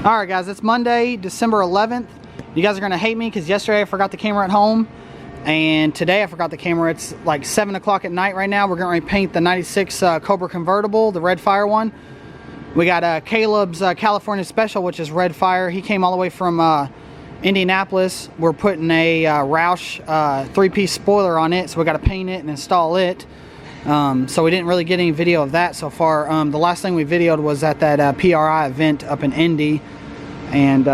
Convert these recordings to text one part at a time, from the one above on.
Alright guys, it's Monday, December 11th. You guys are going to hate me because yesterday I forgot the camera at home. And today I forgot the camera. It's like 7 o'clock at night right now. We're going to paint the 96 Cobra Convertible, the red fire one. We got Caleb's California Special, which is red fire. He came all the way from Indianapolis. We're putting a Roush 3-piece spoiler on it, so we got to paint it and install it. So we didn't really get any video of that so far. The last thing we videoed was at that PRI event up in Indy, and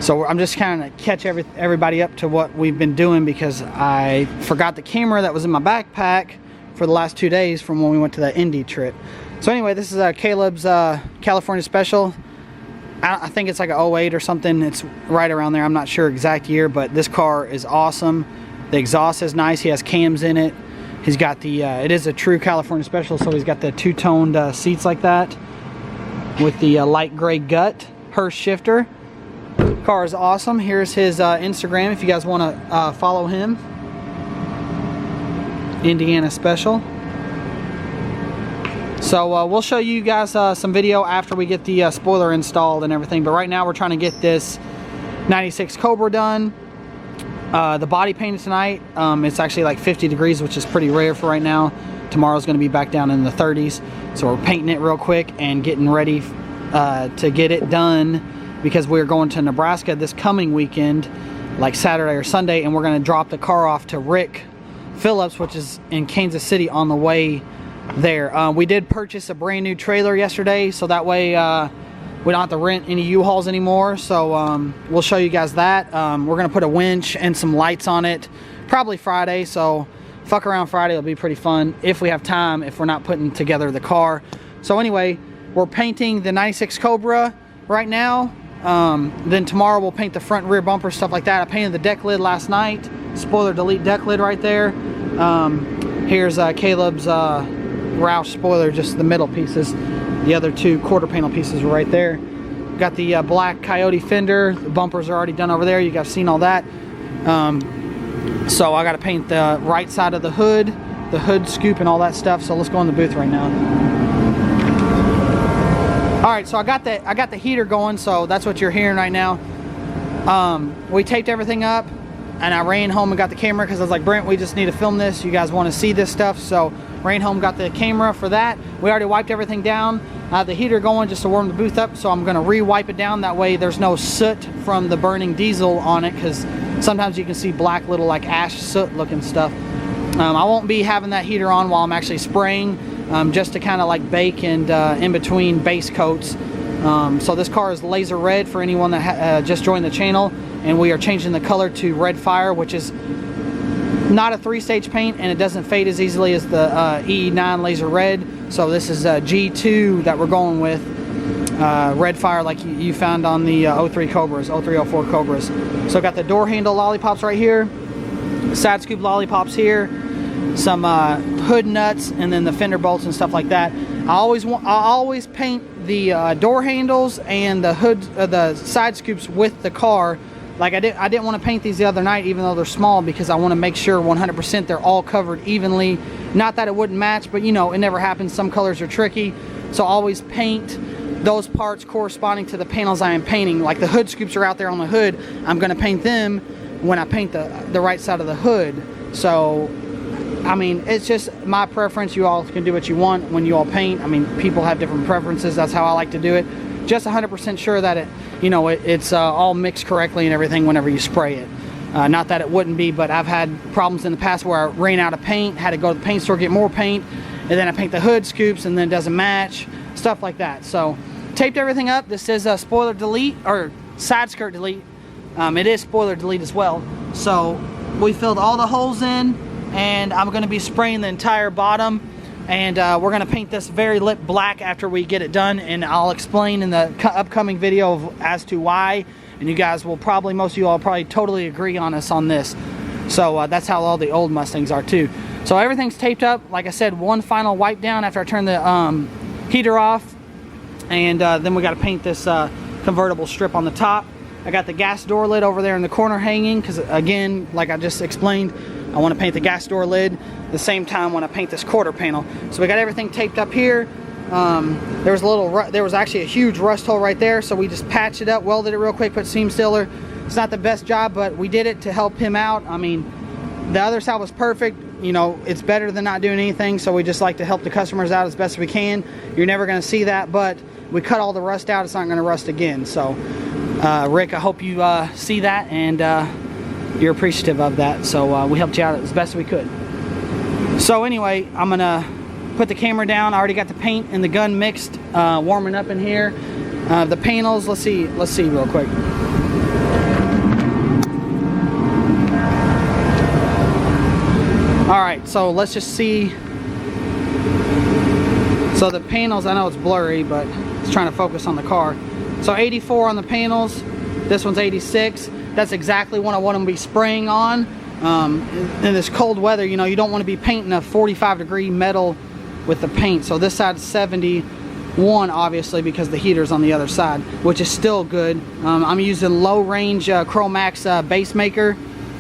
so I'm just kind of catch everybody up to what we've been doing because I forgot the camera that was in my backpack for the last 2 days from when we went to that Indy trip. So anyway, this is Caleb's California Special. I think it's like an 08 or something. It's right around there. I'm not sure exact year, but this car is awesome. The exhaust is nice. He has cams in it. He's got the, it is a true California Special, so he's got the two-toned seats like that with the light gray gut, Hearst shifter. Car is awesome. Here's his Instagram if you guys want to follow him. Indiana Special. So we'll show you guys some video after we get the spoiler installed and everything, but right now we're trying to get this 96 Cobra done. The body painted tonight. It's actually like 50 degrees, which is pretty rare for right now. Tomorrow's going to be back down in the 30s. So we're painting it real quick and getting ready to get it done because we're going to Nebraska this coming weekend, like Saturday or Sunday, and we're going to drop the car off to Rick Phillips, which is in Kansas City, on the way there. We did purchase a brand new trailer yesterday, so that way we don't have to rent any U-Hauls anymore. So we'll show you guys that. We're gonna put a winch and some lights on it probably Friday, so fuck around Friday. It'll be pretty fun if we have time, if we're not putting together the car. So anyway, we're painting the 96 Cobra right now. Then tomorrow we'll paint the front and rear bumper, stuff like that. I painted the deck lid last night. Spoiler delete deck lid right there. Here's Caleb's Roush spoiler, just the middle pieces. The other two quarter panel pieces are right there. Got the black Coyote fender. The bumpers are already done over there. You guys seen all that. So I got to paint the right side of the hood scoop and all that stuff. So let's go in the booth right now. All right, so I got the heater going, so that's what you're hearing right now. We taped everything up, and I ran home and got the camera because I was like, Brent, we just need to film this. You guys want to see this stuff, so ran home, got the camera for that. We already wiped everything down. I have the heater going just to warm the booth up, so I'm going to re-wipe it down. That way there's no soot from the burning diesel on it, because sometimes you can see black little like ash soot looking stuff. I won't be having that heater on while I'm actually spraying, just to kind of like bake and in between base coats. So this car is laser red for anyone that just joined the channel, and we are changing the color to red fire, which is not a 3-stage paint, and it doesn't fade as easily as the E9 laser red. So this is G2 that we're going with, red fire like you found on the 03 Cobras, 0304 Cobras. So I got the door handle lollipops right here, side scoop lollipops here, some hood nuts, and then the fender bolts and stuff like that. I always paint the door handles and the hood, the side scoops with the car. Like I didn't want to paint these the other night, even though they're small, because I want to make sure 100% they're all covered evenly. Not that it wouldn't match, but you know, it never happens. Some colors are tricky, so I always paint those parts corresponding to the panels I am painting. Like the hood scoops are out there on the hood, I'm going to paint them when I paint the right side of the hood. So I mean, it's just my preference. You all can do what you want when you all paint. I mean, people have different preferences. That's how I like to do it. Just 100% sure that it, you know, it's all mixed correctly and everything whenever you spray it. Not that it wouldn't be, but I've had problems in the past where I ran out of paint, had to go to the paint store, get more paint, and then I paint the hood scoops and then it doesn't match, stuff like that. So taped everything up. This is a spoiler delete, or side skirt delete. It is spoiler delete as well. So we filled all the holes in, and I'm going to be spraying the entire bottom, and we're going to paint this very lit black after we get it done, and I'll explain in the upcoming video as to why, and you guys will probably, most of you all probably totally agree on us on this. So that's how all the old Mustangs are too. So everything's taped up. Like I said, one final wipe down after I turn the heater off, and then we got to paint this convertible strip on the top. I got the gas door lid over there in the corner hanging, because again, like I just explained, I want to paint the gas door lid the same time when I paint this quarter panel. So we got everything taped up here. There was actually a huge rust hole right there, so we just patched it up, welded it real quick, put seam sealer. It's not the best job, but we did it to help him out. I mean, the other side was perfect. You know, it's better than not doing anything, so we just like to help the customers out as best as we can. You're never going to see that, but we cut all the rust out. It's not going to rust again. So Rick, I hope you see that, and you're appreciative of that. So we helped you out as best we could. So anyway, I'm going to put the camera down. I already got the paint and the gun mixed, warming up in here. The panels, let's see real quick. Alright, so let's just see. So the panels, I know it's blurry, but it's trying to focus on the car. So 84 on the panels, this one's 86. That's exactly what I want them to be spraying on. In this cold weather, you know, you don't want to be painting a 45-degree metal with the paint. So this side's 71, obviously, because the heater's on the other side, which is still good. I'm using low range Chromax base maker,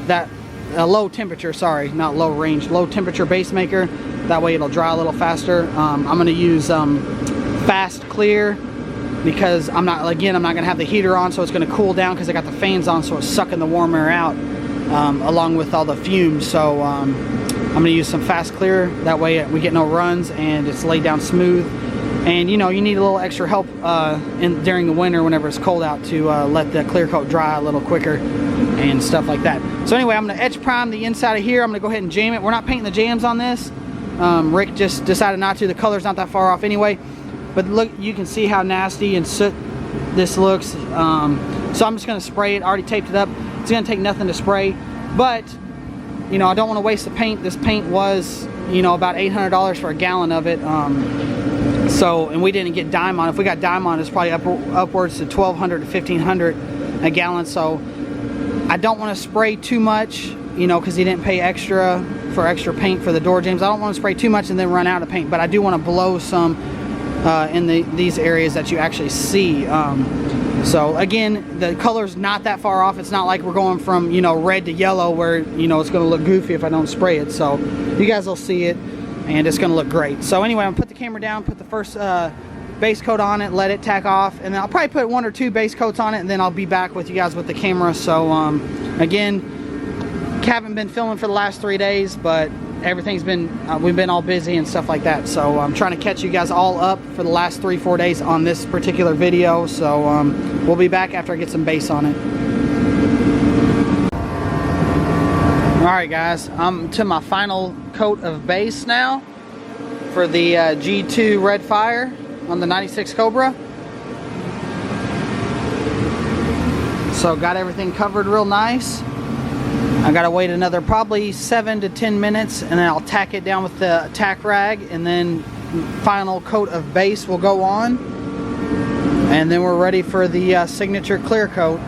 that low temperature, sorry, not low range, low temperature base maker. That way it'll dry a little faster. I'm going to use fast clear, because I'm not going to have the heater on, so it's going to cool down because I got the fans on, so it's sucking the warm air out along with all the fumes. So I'm going to use some fast clear. That way we get no runs and it's laid down smooth. And you know, you need a little extra help during the winter whenever it's cold out to let the clear coat dry a little quicker and stuff like that. So anyway, I'm going to etch prime the inside of here. I'm going to go ahead and jam it. We're not painting the jams on this. Rick just decided not to. The color's not that far off anyway. But look, you can see how nasty and soot this looks. So I'm just going to spray it. I already taped it up. It's going to take nothing to spray. But, you know, I don't want to waste the paint. This paint was, you know, about $800 for a gallon of it. So, and we didn't get dime on. If we got dime on, it's probably upwards to $1,200 to $1,500 a gallon. So I don't want to spray too much, you know, because he didn't pay extra for extra paint for the door jams. I don't want to spray too much and then run out of paint, but I do want to blow some in these areas that you actually see. So again, the color's not that far off. It's not like we're going from, you know, red to yellow where, you know, it's going to look goofy if I don't spray it. So you guys will see it, and it's going to look great. So anyway, I'm going to put the camera down, put the first base coat on it, let it tack off, and then I'll probably put 1 or 2 base coats on it, and then I'll be back with you guys with the camera. So again, haven't been filming for the last 3 days, but everything's been we've been all busy and stuff like that. So I'm trying to catch you guys all up for the last 3-4 days on this particular video. So we'll be back after I get some base on it. Alright guys, I'm to my final coat of base now for the G2 Red Fire on the 96 Cobra. So got everything covered real nice. I gotta wait another probably 7 to 10 minutes, and then I'll tack it down with the tack rag, and then final coat of base will go on, and then we're ready for the signature clear coat.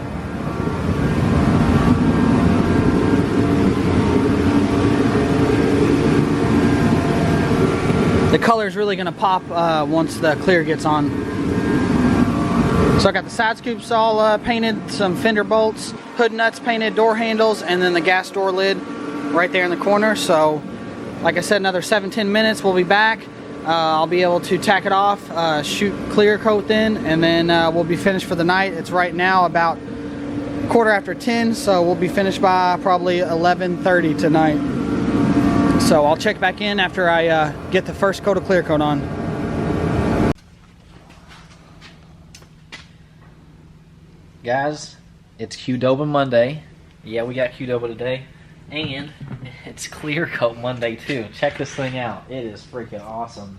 The color is really gonna pop once the clear gets on. So I got the side scoops all painted, some fender bolts, hood nuts painted, door handles, and then the gas door lid right there in the corner. So like I said, another 7-10 minutes, we'll be back. I'll be able to tack it off, shoot clear coat then, and then we'll be finished for the night. It's right now about 10:15, so we'll be finished by probably 11:30 tonight. So I'll check back in after I get the first coat of clear coat on. Guys, it's Qdoba Monday. Yeah, we got Qdoba today. And it's clear coat Monday too. Check this thing out. It is freaking awesome.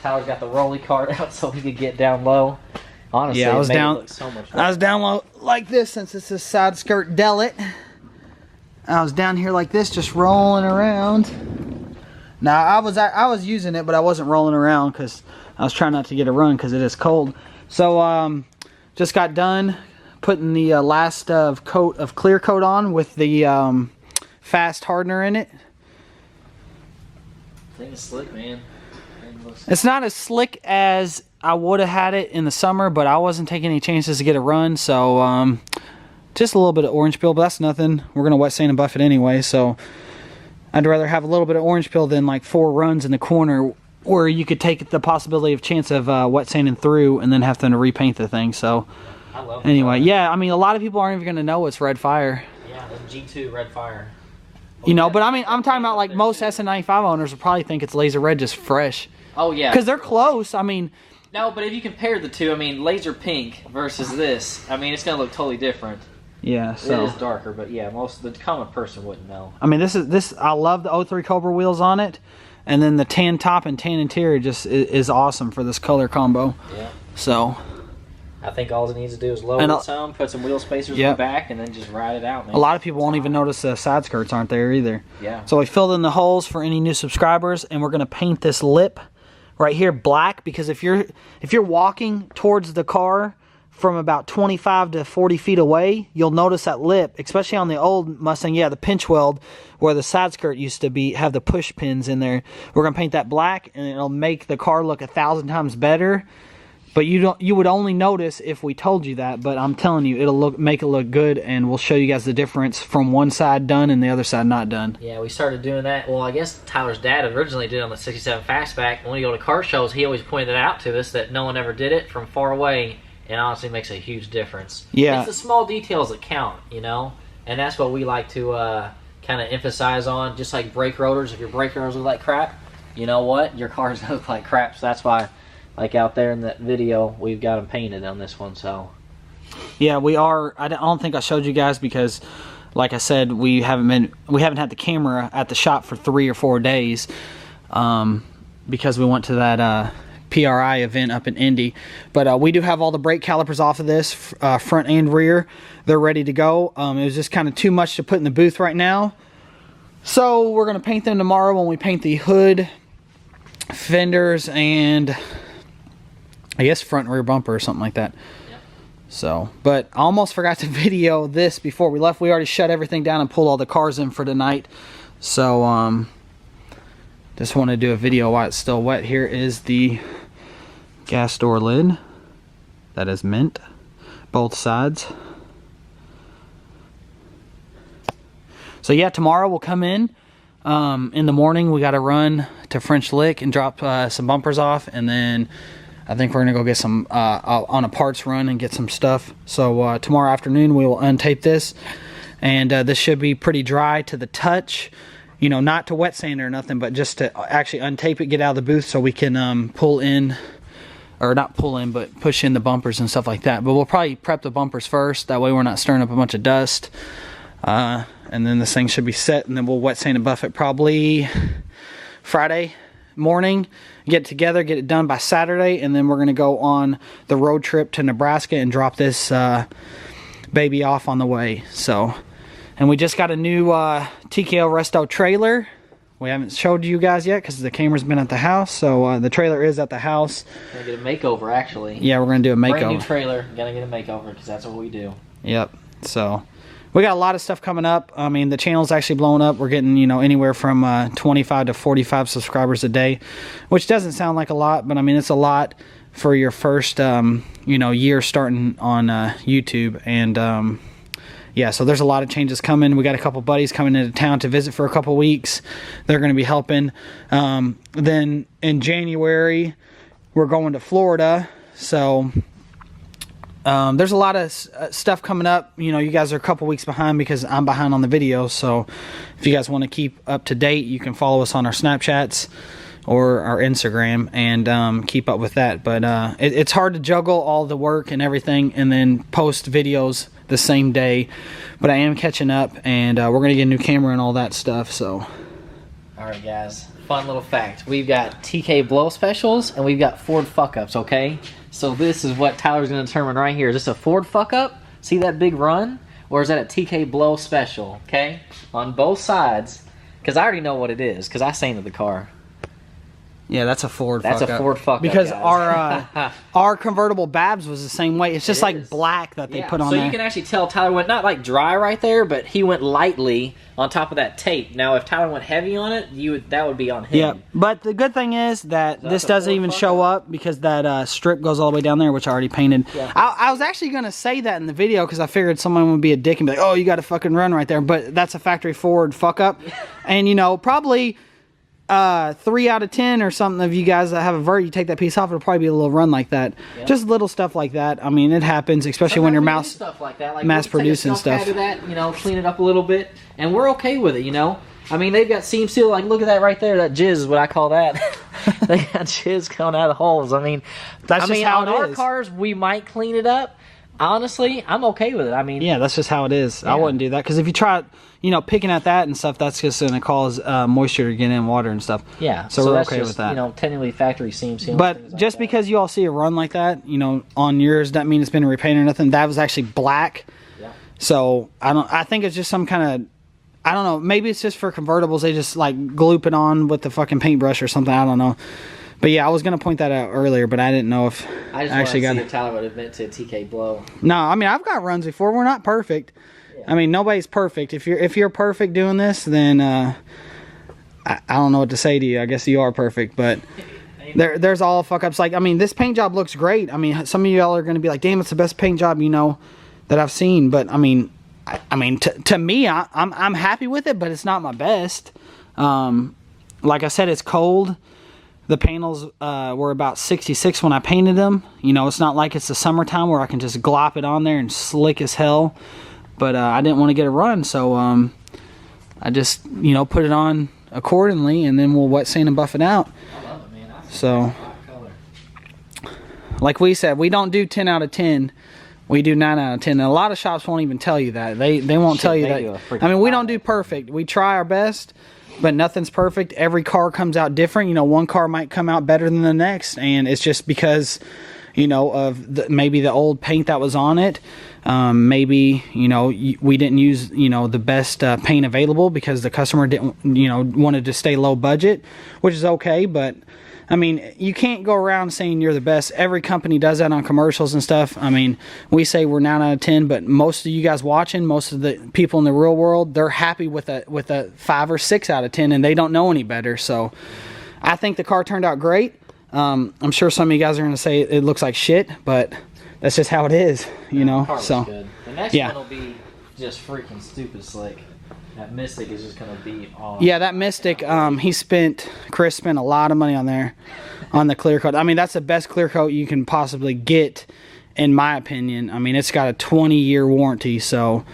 Tyler's got the rolly cart out so he could get down low. Honestly, yeah, I was down. It look so much better. I was down low like this, since it's a side skirt dellet. I was down here like this, just rolling around. Now I was using it, but I wasn't rolling around because I was trying not to get a run because it is cold. So just got done putting the last coat of clear coat on with the fast hardener in it. I think it's slick, man. It's not as slick as I would have had it in the summer, but I wasn't taking any chances to get a run. So just a little bit of orange peel, but that's nothing. We're gonna wet sand and buff it anyway, so I'd rather have a little bit of orange peel than like 4 runs in the corner where you could take the possibility of chance of wet sanding through and then have to repaint the thing. So I love anyway, yeah, I mean, a lot of people aren't even going to know it's red fire. Yeah, the G2 red fire. You know, but I mean, I'm talking about like most SN95 owners will probably think it's laser red just fresh. Oh yeah, because they're close. I mean, no, but if you compare the two, I mean, laser pink versus this, I mean, it's gonna look totally different. Yeah, so it is darker, but yeah, the common person wouldn't know. I mean, this I love the 03 Cobra wheels on it, and then the tan top and tan interior just is awesome for this color combo. Yeah. So I think all it needs to do is lower it some, put some wheel spacers in the back, and then just ride it out, man. A lot of people won't even notice the side skirts aren't there either. Yeah. So we filled in the holes for any new subscribers, and we're gonna paint this lip right here black, because if you're walking towards the car from about 25 to 40 feet away, you'll notice that lip, especially on the old Mustang. Yeah, the pinch weld where the side skirt used to be, have the push pins in there. We're gonna paint that black, and it'll make the car look 1,000 times better. But you would only notice if we told you that. But I'm telling you, it'll make it look good, and we'll show you guys the difference from one side done and the other side not done. Yeah, we started doing that. Well, I guess Tyler's dad originally did it on the 67 Fastback. When we go to car shows, he always pointed it out to us that no one ever did it from far away, and honestly makes a huge difference. Yeah. It's the small details that count, you know? And that's what we like to kind of emphasize on, just like brake rotors. If your brake rotors look like crap, you know what? Your car's gonna look like crap, so that's why... Like out there in that video, we've got them painted on this one, so. Yeah, we are. I don't think I showed you guys because, like I said, we haven't had the camera at the shop for 3 or 4 days, because we went to that PRI event up in Indy. But we do have all the brake calipers off of this, front and rear. They're ready to go. It was just kind of too much to put in the booth right now, so we're gonna paint them tomorrow when we paint the hood, fenders, and I guess front and rear bumper or something like that. Yep. So, but I almost forgot to video this before we left. We already shut everything down and pulled all the cars in for tonight. So, just want to do a video while it's still wet. Here is the gas door lid. That is mint. Both sides. So yeah, tomorrow we'll come in the morning. We got to run to French Lick and drop some bumpers off, and then I think we're gonna go get some on a parts run and get some stuff. So tomorrow afternoon we will untape this, and this should be pretty dry to the touch. You know, not to wet sand or nothing, but just to actually untape it, get out of the booth, so we can pull in, or not pull in, but push in the bumpers and stuff like that. But we'll probably prep the bumpers first. That way we're not stirring up a bunch of dust. And then this thing should be set, and then we'll wet sand and buff it probably Friday morning, get it together, get it done by Saturday, and then we're going to go on the road trip to Nebraska and drop this baby off on the way. So, and we just got a new TKO Resto trailer. We haven't showed you guys yet because the camera's been at the house. So the trailer is at the house. We're going to get a makeover, actually. Yeah, we're going to do a makeover. Brand new trailer, got to get a makeover because that's what we do. Yep. So we got a lot of stuff coming up. I mean, the channel's actually blowing up. We're getting, you know, anywhere from 25 to 45 subscribers a day, which doesn't sound like a lot, but I mean, it's a lot for your first, you know, year starting on YouTube. And yeah, so there's a lot of changes coming. We got a couple buddies coming into town to visit for a couple weeks. They're going to be helping. Then in January, we're going to Florida. So there's a lot of stuff coming up. You know, you guys are a couple weeks behind because I'm behind on the videos. So if you guys want to keep up to date, you can follow us on our Snapchats or our Instagram and keep up with that. But it's hard to juggle all the work and everything and then post videos the same day. But I am catching up, and we're going to get a new camera and all that stuff. So, alright guys, fun little fact. We've got TK blow specials and we've got Ford fuck-ups, okay? So this is what Tyler's going to determine right here. Is this a Ford fuck-up? See that big run? Or is that a TK blow special, okay? On both sides. Because I already know what it is, because I seen the car. yeah, that's a Ford That's fuck-up. a Ford fuck-up, Because guys. our convertible Babs was the same way. It's just like black that they put on so there. you can actually tell Tyler went not like dry right there, but he went lightly on top of that tape. Now if Tyler went heavy on it, that would be on him. Yeah, but the good thing is that this doesn't even show up because that strip goes all the way down there, which I already painted. Yeah. I was actually going to say that in the video because I figured someone would be a dick and be like, oh, you got a fucking run right there. But that's a factory Ford fuck-up. And, you know, probably 3 out of 10 or something of you guys that have a vert, you take that piece off, it'll probably be a little run like that. Yep. Just little stuff like that. I mean, it happens, especially when you're stuff like that. Like, mass producing stuff. That, you know, clean it up a little bit, and we're okay with it, you know. I mean, they've got seam seal. Like, look at that right there. That jizz is what I call that. They got jizz coming out of the holes. I mean, that's just how on it our is. cars, we might clean it up. Honestly, I'm okay with it. I mean, yeah, that's just how it is. Yeah. I wouldn't do that because if you try, you know, picking at that and stuff, that's just going to cause moisture to get in water and stuff. Yeah, so we're okay with that. You know, technically factory seam seal. But just because you all see a run like that, you know, on yours, doesn't mean it's been repainted or nothing. That was actually black. Yeah. So I think it's just some kind of, I don't know. Maybe it's just for convertibles. They just like gloop it on with the fucking paintbrush or something. I don't know. But yeah, I was gonna point that out earlier, but I didn't know if I just actually got. If Tyler would admit to a TK blow. No, I mean I've got runs before. We're not perfect. Yeah. I mean nobody's perfect. If you're perfect doing this, then I don't know what to say to you. I guess you are perfect, but there's all fuck ups. Like I mean, this paint job looks great. I mean, some of y'all are gonna be like, "Damn, it's the best paint job that I've seen." But I mean, to me, I'm happy with it, but it's not my best. Like I said, it's cold. The panels were about 66 when I painted them. You know, it's not like it's the summertime where I can just glop it on there and slick as hell. But I didn't want to get a run, so I just, you know, put it on accordingly, and then we'll wet sand and buff it out. I love it, man. So, like we said, we don't do 10 out of 10. We do 9 out of 10. And a lot of shops won't even tell you that. They won't tell you that. I mean, we don't do perfect. We try our best. But nothing's perfect. Every car comes out different. You know, one car might come out better than the next, and it's just because, you know, of maybe the old paint that was on it. Maybe, you know, we didn't use, you know, the best paint available because the customer didn't, you know, wanted to stay low budget, which is okay. But I mean, you can't go around saying you're the best. Every company does that on commercials and stuff. I mean, we say we're 9 out of 10, but most of you guys watching, most of the people in the real world, they're happy with a 5 or 6 out of 10, and they don't know any better. So I think the car turned out great. I'm sure some of you guys are going to say it looks like shit, but that's just how it is, you know. So good. The next one will be just freaking stupid slick. That Mystic is just going to be awesome. Yeah, that Mystic, Chris spent a lot of money on there, on the clear coat. I mean, that's the best clear coat you can possibly get, in my opinion. I mean, it's got a 20-year warranty, so,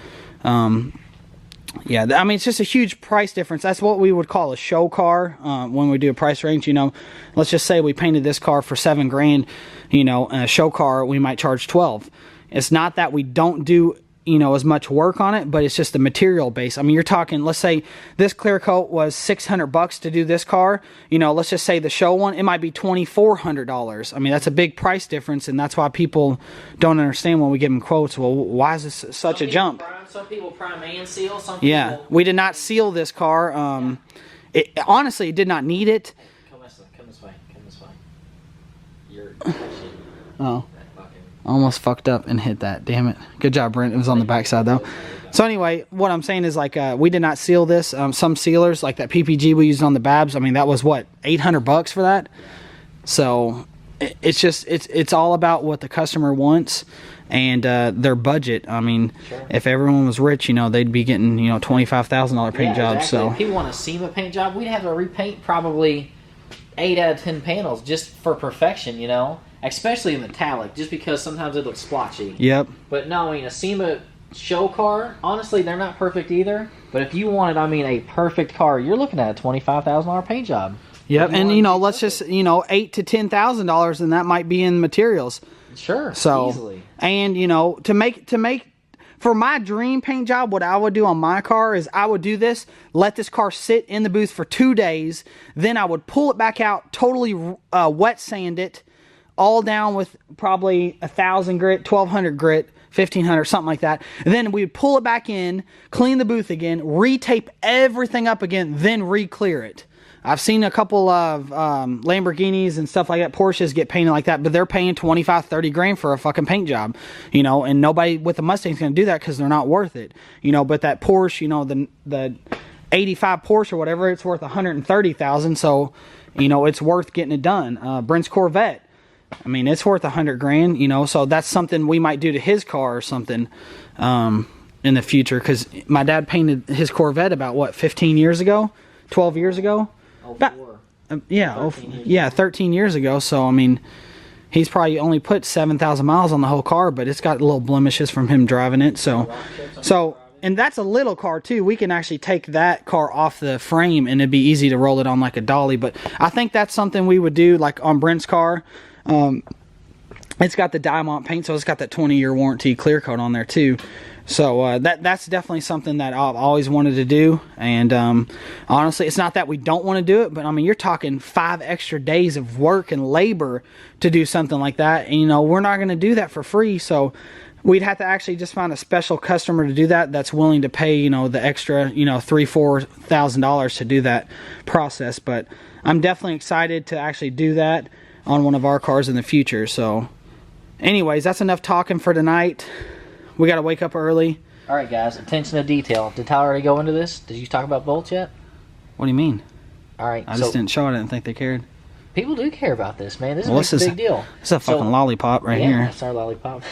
yeah. I mean, it's just a huge price difference. That's what we would call a show car when we do a price range, you know. Let's just say we painted this car for $7 grand, you know, and a show car, we might charge 12. It's not that we don't do, you know, as much work on it, but it's just the material base. I mean, you're talking, let's say this clear coat was $600 to do this car. You know, let's just say the show one, it might be $2,400. I mean, that's a big price difference, and that's why people don't understand when we give them quotes. Well, why is this such a jump? Some people prime and seal. Some yeah, we did not seal this car. Honestly, it did not need it. Come this way. You're oh. Almost fucked up and hit that. Damn it. Good job, Brent. It was on the backside, though. So anyway, what I'm saying is, like, we did not seal this. Some sealers, like that PPG we used on the Babs, I mean, that was, what, $800 for that? So it's just, it's all about what the customer wants and their budget. I mean, sure. If everyone was rich, you know, they'd be getting, you know, $25,000 paint jobs. Exactly. So if people want a SEMA paint job, we'd have to repaint probably 8 out of 10 panels just for perfection, you know? Especially metallic, just because sometimes it looks splotchy. Yep. But no, I mean, a SEMA show car, honestly, they're not perfect either. But if you wanted, I mean, a perfect car, you're looking at a $25,000 paint job. Yep, and, you know, let's just, you know, $8,000 to $10,000, and that might be in materials. Sure, so, easily. And, you know, to make, for my dream paint job, what I would do on my car is I would do this, let this car sit in the booth for 2 days, then I would pull it back out, totally wet sand it, all down with probably 1,000 grit, 1,200 grit, 1,500, something like that. And then we'd pull it back in, clean the booth again, retape everything up again, then re-clear it. I've seen a couple of Lamborghinis and stuff like that, Porsches get painted like that, but they're paying 25, 30 grand for a fucking paint job, you know, and nobody with a Mustang is going to do that because they're not worth it, you know, but that Porsche, you know, the 85 Porsche or whatever, it's worth 130,000, so, you know, it's worth getting it done. Brent's Corvette, I mean, it's worth 100 grand, you know, so that's something we might do to his car or something in the future, because my dad painted his Corvette about, what, 15 years ago, 12 years ago? About, 04. yeah, 13 years yeah, 13 years ago. So I mean, he's probably only put 7,000 miles on the whole car, but it's got little blemishes from him driving it. So and that's a little car too. We can actually take that car off the frame and it'd be easy to roll it on like a dolly. But I think that's something we would do like on Brent's car. It's got the Diamond paint, so it's got that 20-year warranty clear coat on there too. So that's definitely something that I've always wanted to do. And honestly, it's not that we don't want to do it, but I mean, you're talking 5 extra days of work and labor to do something like that. And, you know, we're not going to do that for free. So we'd have to actually just find a special customer to do that that's willing to pay, you know, the extra, you know, $3,000-$4,000 to do that process. But I'm definitely excited to actually do that on one of our cars in the future. So anyways, that's enough talking for tonight. We got to wake up early. All right, guys. Attention to detail. Did Tyler already go into this? Did you talk about bolts yet? What do you mean? All right. I just didn't show it. I didn't think they cared. People do care about this, man. This is a big deal. It's a fucking lollipop right yeah, here. That's our lollipop.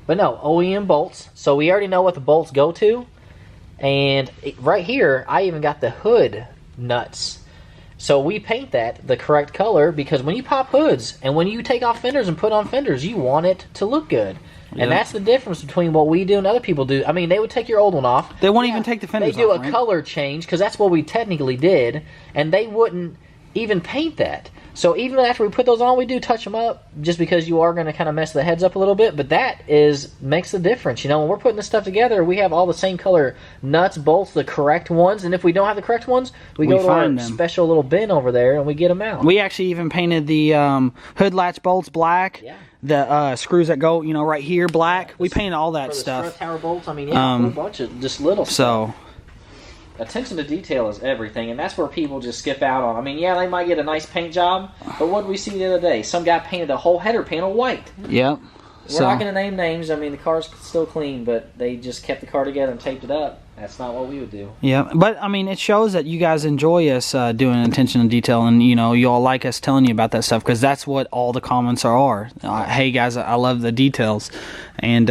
But no, OEM bolts. So we already know what the bolts go to. And right here, I even got the hood nuts. So we paint that the correct color because when you pop hoods and when you take off fenders and put on fenders, you want it to look good. Yep. And that's the difference between what we do and other people do. I mean, they would take your old one off. They won't even take the fenders off, They do a right? color change because that's what we technically did, and they wouldn't even paint that. So even after we put those on, we do touch them up just because you are going to kind of mess the heads up a little bit. But that makes the difference. You know, when we're putting this stuff together, we have all the same color nuts, bolts, the correct ones. And if we don't have the correct ones, we go to our special little bin over there and we get them out. We actually even painted the hood latch bolts black. Yeah. The screws that go, you know, right here black. Yeah, we painted all that for the stuff. strut tower bolts, I mean, yeah, a whole bunch of just little stuff. Attention to detail is everything, and that's where people just skip out on. I mean, yeah, they might get a nice paint job, but what did we see the other day? Some guy painted a whole header panel white. Yep. We're not going to name names. I mean, the car's still clean, but they just kept the car together and taped it up. That's not what we would do. Yeah, but I mean, it shows that you guys enjoy us doing attention to detail, and you know, you all like us telling you about that stuff because that's what all the comments are. Hey guys, I love the details, and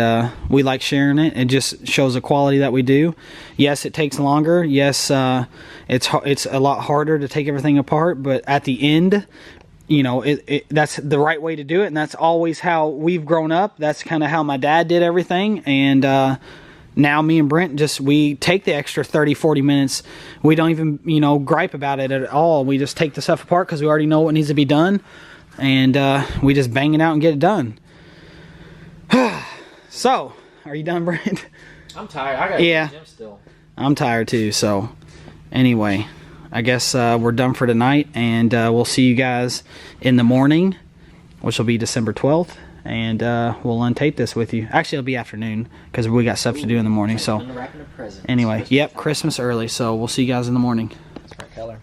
we like sharing it. It just shows the quality that we do. Yes, it takes longer. Yes, it's a lot harder to take everything apart, but at the end, you know, that's the right way to do it, and that's always how we've grown up. That's kind of how my dad did everything, and now me and Brent we take the extra 30-40 minutes. We don't even, you know, gripe about it at all. We just take the stuff apart because we already know what needs to be done, and we just bang it out and get it done. So, are you done, Brent? I'm tired. I got to go to the gym still. I'm tired too. So, anyway, I guess we're done for tonight, and we'll see you guys in the morning, which will be December 12th. And we'll untape this with you. Actually, it'll be afternoon because we got stuff to do in the morning. So, anyway, yep, Christmas early. So we'll see you guys in the morning. That's my color.